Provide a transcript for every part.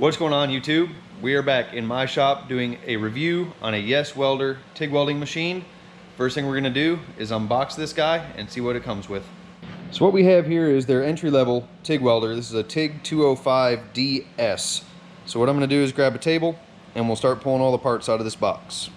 What's going on, YouTube? We are back in my shop doing a review on a Yes Welder TIG welding machine. First thing we're gonna do is unbox this guy and see what it comes with. So what we have here is their entry-level TIG welder. This is a TIG 205DS. So what I'm gonna do is grab a table and we'll start pulling all the parts out of this box.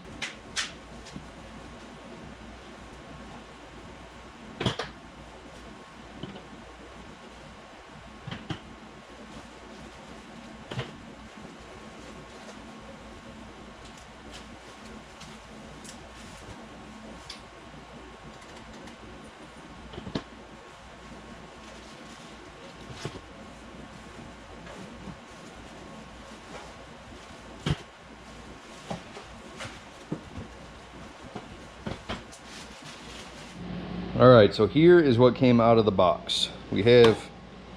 Alright, so here is what came out of the box. We have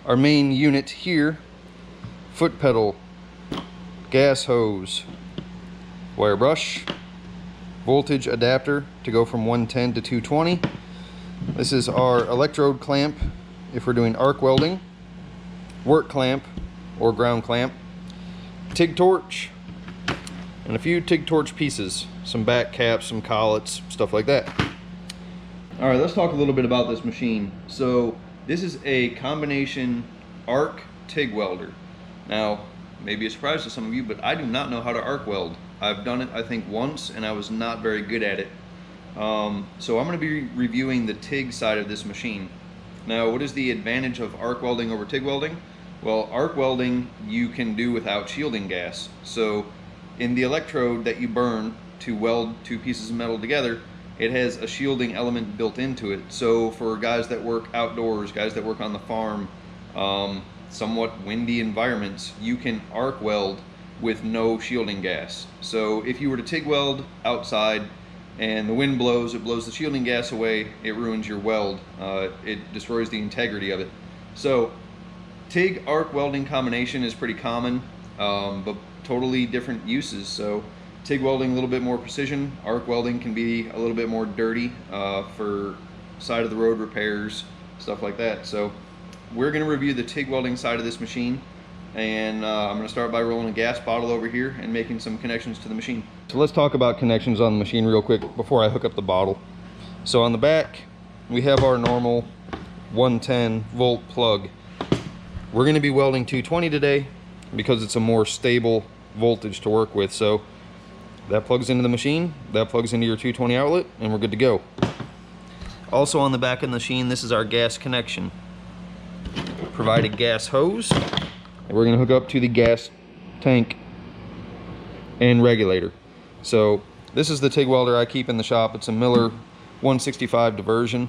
our main unit here, foot pedal, gas hose, wire brush, voltage adapter to go from 110 to 220. This is our electrode clamp if we're doing arc welding, work clamp or ground clamp, TIG torch, and a few TIG torch pieces, some back caps, some collets, stuff like that. All right, let's talk a little bit about this machine. So this is a combination arc TIG welder. Now, maybe a surprise to some of you, but I do not know how to arc weld. I've done it, I think, once, and I was not very good at it. So I'm going to be reviewing the TIG side of this machine. Now, what is the advantage of arc welding over TIG welding? Well, arc welding you can do without shielding gas. So in the electrode that you burn to weld two pieces of metal together, it has a shielding element built into it. So for guys that work outdoors, guys that work on the farm, somewhat windy environments, you can arc weld with no shielding gas. So if you were to TIG weld outside and the wind blows, it blows the shielding gas away, it ruins your weld. It destroys the integrity of it. So TIG arc welding combination is pretty common, but totally different uses. So TIG welding a little bit more precision, arc welding can be a little bit more dirty for side of the road repairs, stuff like that. So we're going to review the TIG welding side of this machine, and I'm going to start by rolling a gas bottle over here and making some connections to the machine. So let's talk about connections on the machine real quick before I hook up the bottle. So on the back we have our normal 110 volt plug. We're going to be welding 220 today because it's a more stable voltage to work with. So that plugs into the machine, that plugs into your 220 outlet, and we're good to go. Also on the back of the machine, this is our gas connection. Provided gas hose, and we're going to hook up to the gas tank and regulator. So this is the TIG welder I keep in the shop. It's a Miller 165 diversion.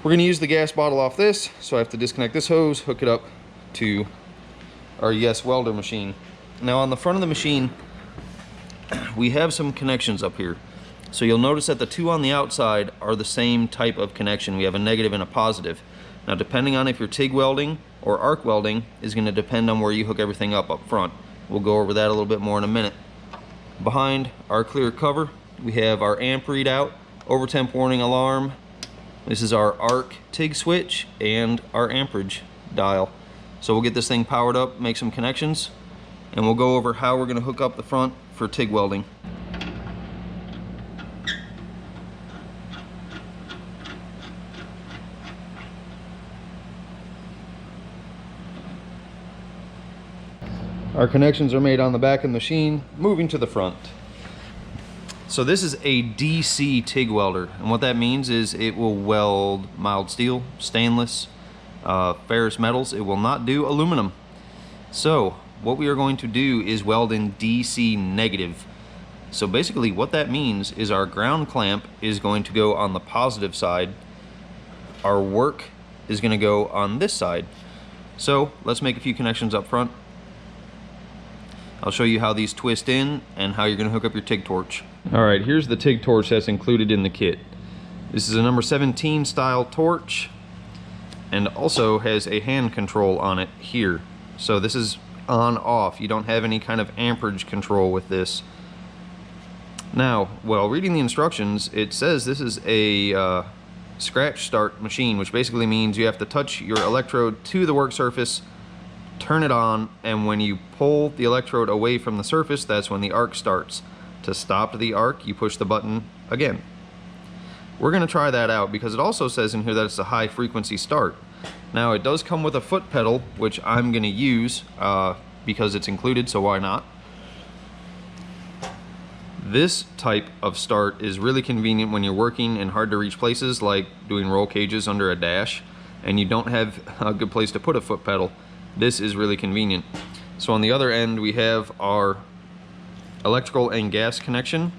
We're going to use the gas bottle off this, so I have to disconnect this hose, hook it up to our Yes Welder machine. Now on the front of the machine, we have some connections up here. So you'll notice that the two on the outside are the same type of connection. We have a negative and a positive. Now depending on if you're TIG welding or arc welding is going to depend on where you hook everything up front. We'll go over that a little bit more in a minute. Behind our clear cover, we have our amp readout, overtemp warning alarm. This is our arc TIG switch and our amperage dial. So we'll get this thing powered up, make some connections, and we'll go over how we're going to hook up the front for TIG welding. Our connections are made on the back of the machine, moving to the front. So this is a DC TIG welder, and what that means is it will weld mild steel, stainless, ferrous metals. It will not do aluminum. So what we are going to do is weld in DC negative. So basically what that means is our ground clamp is going to go on the positive side. Our work is going to go on this side. So let's make a few connections up front. I'll show you how these twist in and how you're going to hook up your TIG torch. Alright, here's the TIG torch that's included in the kit. This is a number 17 style torch and also has a hand control on it here. So this is on off. You don't have any kind of amperage control with this. Now, while reading the instructions, it says this is a scratch start machine, which basically means you have to touch your electrode to the work surface turn it on, and when you pull the electrode away from the surface, that's when the arc starts. To stop the arc, you push the button again. We're going to try that out because it also says in here that it's a high frequency start. Now it does come with a foot pedal, which I'm going to use because it's included, so why not? This type of start is really convenient when you're working in hard to reach places like doing roll cages under a dash and you don't have a good place to put a foot pedal. This is really convenient. So on the other end we have our electrical and gas connection,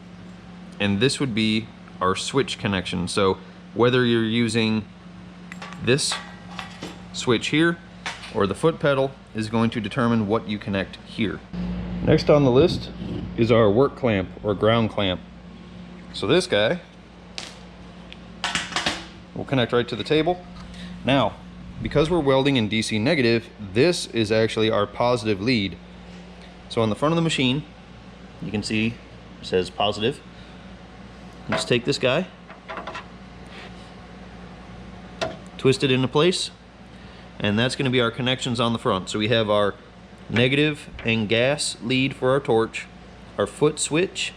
and this would be our switch connection. So whether you're using this switch here or the foot pedal is going to determine what you connect here. Next on the list is our work clamp or ground clamp. So this guy will connect right to the table. Now, because we're welding in DC negative, this is actually our positive lead. So on the front of the machine, you can see it says positive. Let's take this guy, twist it into place, and that's going to be our connections on the front. So we have our negative and gas lead for our torch, our foot switch,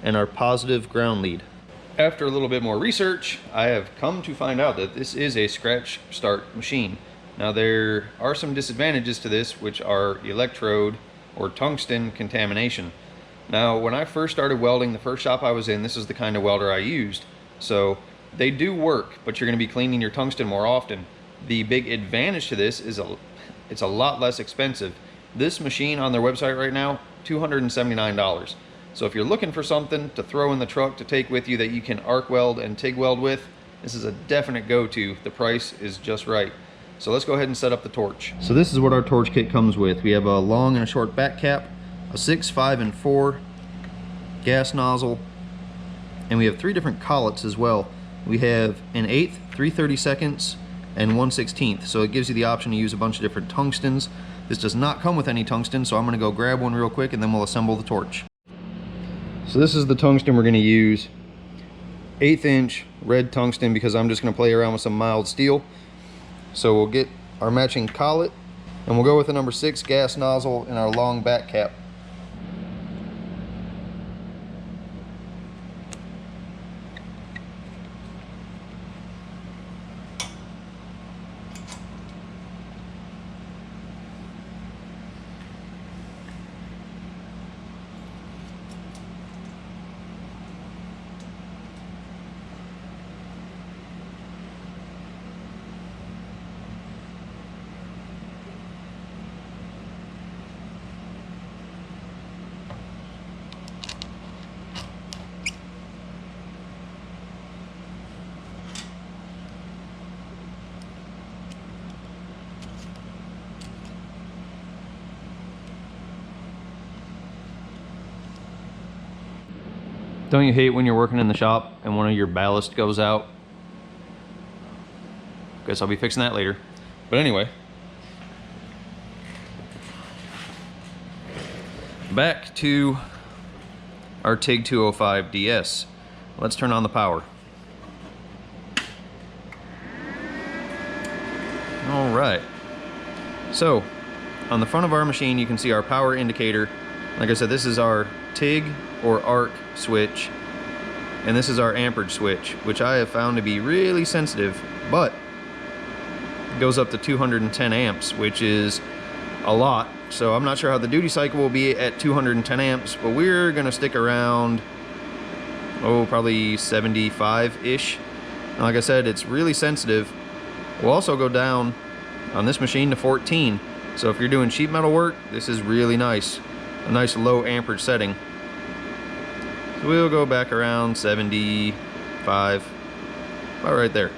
and our positive ground lead. After a little bit more research, I have come to find out that this is a scratch start machine. Now there are some disadvantages to this, which are electrode or tungsten contamination. Now when I first started welding, the first shop I was in, this is the kind of welder I used. So they do work, but you're going to be cleaning your tungsten more often. The big advantage to this is it's a lot less expensive. This machine on their website right now, $279. So if you're looking for something to throw in the truck to take with you that you can arc weld and TIG weld with, this is a definite go-to. The price is just right. So let's go ahead and set up the torch. So this is what our torch kit comes with. We have a long and a short back cap, a 6, 5, and 4 gas nozzle, and we have 3 different collets as well. We have an 1/8, 3/32, and 1/16. So it gives you the option to use a bunch of different tungstens. This does not come with any tungsten, so I'm going to go grab one real quick and then we'll assemble the torch. So this is the tungsten we're going to use. 1/8 inch red tungsten, because I'm just going to play around with some mild steel. So we'll get our matching collet, and we'll go with the number 6 gas nozzle in our long back cap. Don't you hate when you're working in the shop and one of your ballast goes out? Guess I'll be fixing that later. But anyway, back to our TIG 205 DS. Let's turn on the power. All right. So on the front of our machine, you can see our power indicator. Like I said, this is our TIG or arc switch, and this is our amperage switch, which I have found to be really sensitive, but it goes up to 210 amps, which is a lot. So I'm not sure how the duty cycle will be at 210 amps, but we're gonna stick around, probably 75-ish. Like I said, it's really sensitive. We'll also go down on this machine to 14. So if you're doing sheet metal work, this is really nice. A nice low amperage setting. So we'll go back around 75, about right there.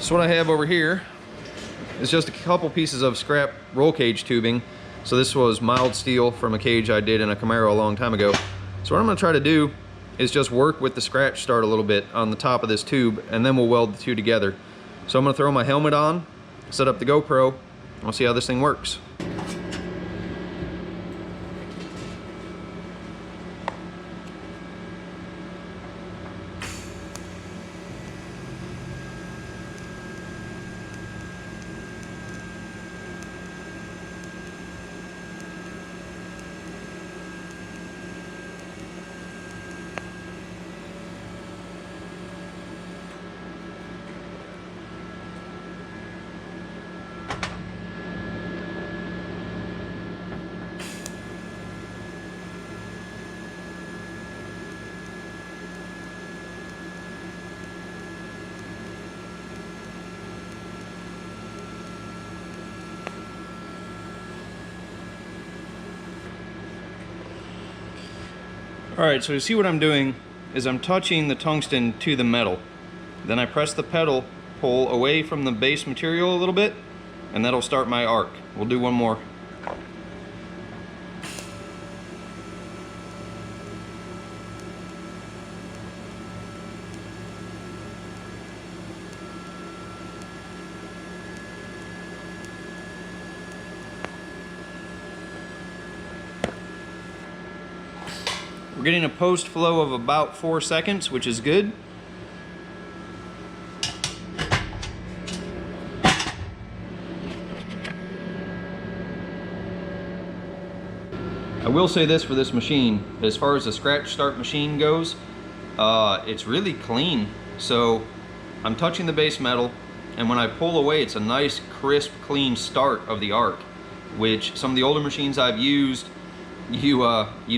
So what I have over here is just a couple pieces of scrap roll cage tubing. So this was mild steel from a cage I did in a Camaro a long time ago. So what I'm gonna try to do is just work with the scratch start a little bit on the top of this tube, and then we'll weld the two together. So I'm gonna throw my helmet on, set up the GoPro, and we'll see how this thing works. Alright, so you see what I'm doing is I'm touching the tungsten to the metal. Then I press the pedal, pull away from the base material a little bit, and that'll start my arc. We'll do one more. We're getting a post flow of about 4 seconds, which is good. I will say this for this machine, as far as the scratch start machine goes, it's really clean. So I'm touching the base metal, and when I pull away, it's a nice, crisp, clean start of the arc, which some of the older machines I've used, you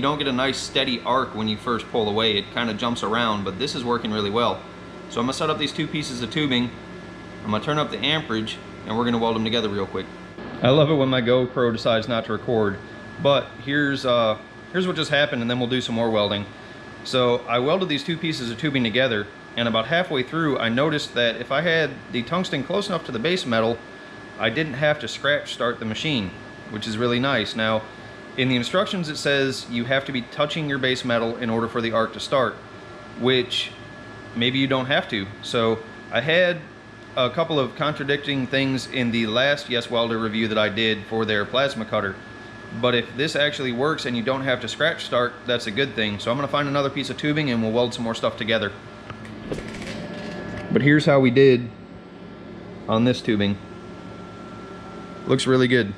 don't get a nice steady arc when you first pull away. It kind of jumps around, but this is working really well. So I'm gonna set up these 2 pieces of tubing, I'm gonna turn up the amperage, and we're gonna weld them together real quick. I love it when my GoPro decides not to record, but here's what just happened, and then we'll do some more welding. So I welded these 2 pieces of tubing together, and about halfway through I noticed that if I had the tungsten close enough to the base metal, I didn't have to scratch start the machine, which is really nice. Now, in the instructions it says you have to be touching your base metal in order for the arc to start, which maybe you don't have to. So I had a couple of contradicting things in the last Yes Welder review that I did for their plasma cutter. But if this actually works and you don't have to scratch start, that's a good thing. So I'm gonna find another piece of tubing and we'll weld some more stuff together. But here's how we did on this tubing. Looks really good.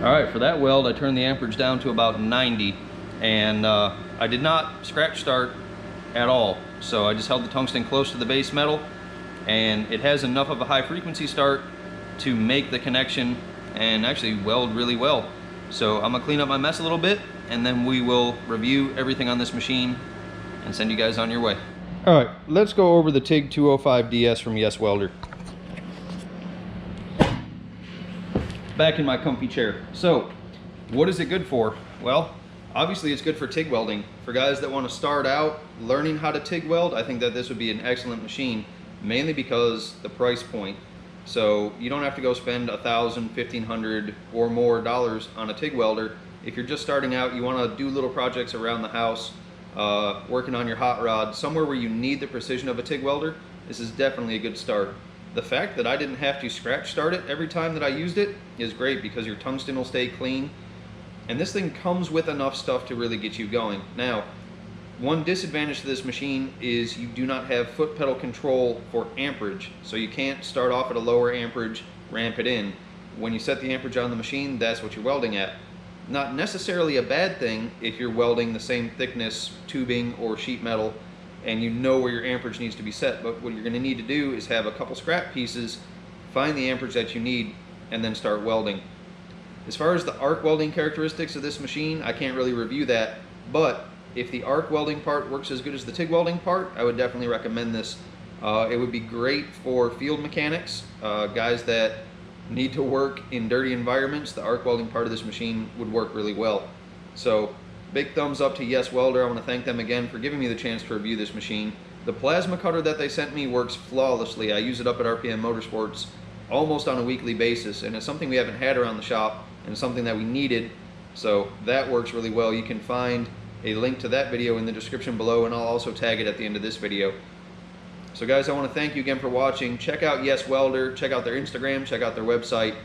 Alright, for that weld I turned the amperage down to about 90, and I did not scratch start at all. So I just held the tungsten close to the base metal, and it has enough of a high frequency start to make the connection and actually weld really well. So I'm gonna clean up my mess a little bit, and then we will review everything on this machine and send you guys on your way. Alright, let's go over the TIG 205DS from Yes Welder. Back in my comfy chair. So, what is it good for? Well, obviously it's good for TIG welding. For guys that want to start out learning how to TIG weld, I think that this would be an excellent machine, mainly because the price point. So you don't have to go spend $1,000, $1,500 or more dollars on a TIG welder. If you're just starting out, you want to do little projects around the house, working on your hot rod, somewhere where you need the precision of a TIG welder, this is definitely a good start. The fact that I didn't have to scratch start it every time that I used it is great, because your tungsten will stay clean. And this thing comes with enough stuff to really get you going. Now, one disadvantage to this machine is you do not have foot pedal control for amperage. So you can't start off at a lower amperage, ramp it in. When you set the amperage on the machine, that's what you're welding at. Not necessarily a bad thing if you're welding the same thickness tubing or sheet metal and you know where your amperage needs to be set. But what you're going to need to do is have a couple scrap pieces, find the amperage that you need, and then start welding. As far as the arc welding characteristics of this machine, I can't really review that, but if the arc welding part works as good as the TIG welding part, I would definitely recommend this. It would be great for field mechanics, guys that need to work in dirty environments. The arc welding part of this machine would work really well. So big thumbs up to Yes Welder. I want to thank them again for giving me the chance to review this machine. The plasma cutter that they sent me works flawlessly. I use it up at RPM Motorsports almost on a weekly basis, and it's something we haven't had around the shop and something that we needed, so that works really well. You can find a link to that video in the description below, and I'll also tag it at the end of this video. So guys, I want to thank you again for watching. Check out Yes Welder, check out their Instagram, check out their website.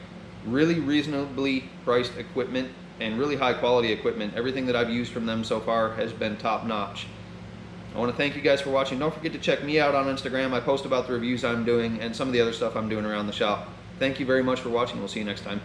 Really reasonably priced equipment and really high quality equipment. Everything that I've used from them so far has been top notch. I want to thank you guys for watching. Don't forget to check me out on Instagram. I post about the reviews I'm doing and some of the other stuff I'm doing around the shop. Thank you very much for watching. We'll see you next time.